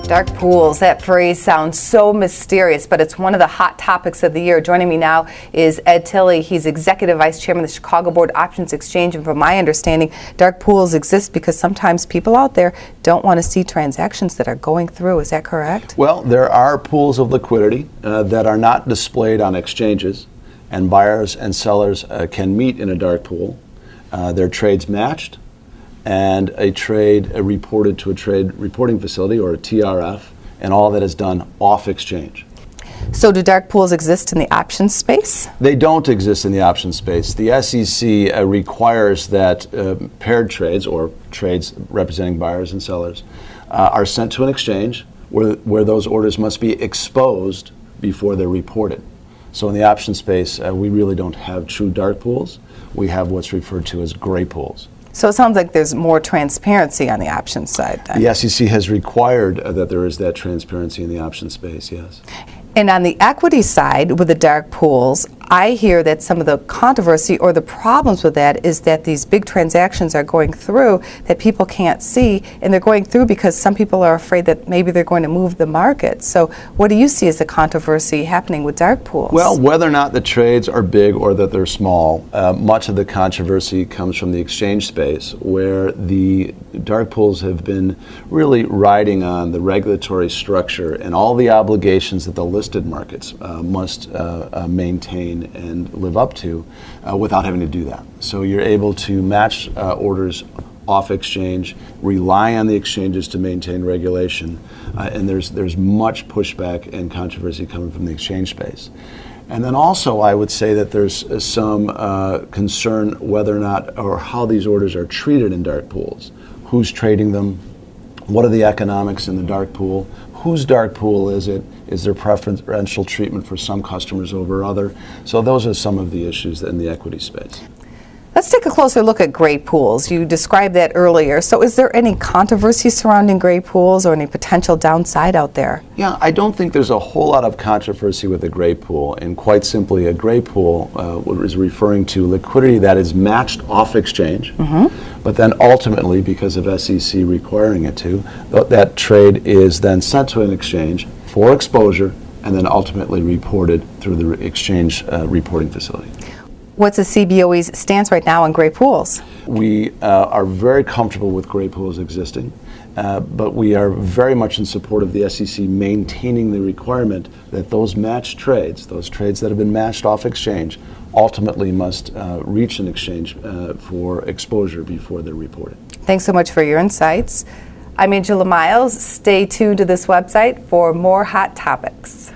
Dark pools, that phrase sounds so mysterious, but it's one of the hot topics of the year. Joining me now is Ed Tilley. He's Executive Vice Chairman of the Chicago Board Options Exchange, and from my understanding, dark pools exist because sometimes people out there don't want to see transactions that are going through. Is that correct? Well, there are pools of liquidity that are not displayed on exchanges, and buyers and sellers can meet in a dark pool. Their trades matched, and a trade reported to a trade reporting facility, or a TRF, and all that is done off exchange. So do dark pools exist in the options space? They don't exist in the options space. The SEC requires that paired trades, or trades representing buyers and sellers, are sent to an exchange where those orders must be exposed before they're reported. So in the options space, we really don't have true dark pools. We have what's referred to as gray pools. So it sounds like there's more transparency on the options side then. The SEC has required that there is that transparency in the options space, yes. And on the equity side with the dark pools, I hear that some of the controversy or the problems with that is that these big transactions are going through that people can't see, and they're going through because some people are afraid that maybe they're going to move the market. So what do you see as the controversy happening with dark pools? Well, whether or not the trades are big or that they're small, much of the controversy comes from the exchange space, where the dark pools have been really riding on the regulatory structure and all the obligations that the listed markets must maintain and live up to without having to do that. So you're able to match orders off exchange, rely on the exchanges to maintain regulation, and there's much pushback and controversy coming from the exchange space. And then also I would say that there's some concern whether or not, or how these orders are treated in dark pools. Who's trading them? What are the economics in the dark pool? Whose dark pool is it? Is there preferential treatment for some customers over other? So those are some of the issues in the equity space. Let's take a closer look at gray pools. You described that earlier. So is there any controversy surrounding gray pools or any potential downside out there? Yeah, I don't think there's a whole lot of controversy with a gray pool. And quite simply, a gray pool is referring to liquidity that is matched off exchange, but then ultimately, because of SEC requiring it to, that trade is then sent to an exchange for exposure and then ultimately reported through the exchange reporting facility. What's the CBOE's stance right now on gray pools? We are very comfortable with gray pools existing, but we are very much in support of the SEC maintaining the requirement that those matched trades, those trades that have been matched off exchange, ultimately must reach an exchange for exposure before they're reported. Thanks so much for your insights. I'm Angela Miles. Stay tuned to this website for more hot topics.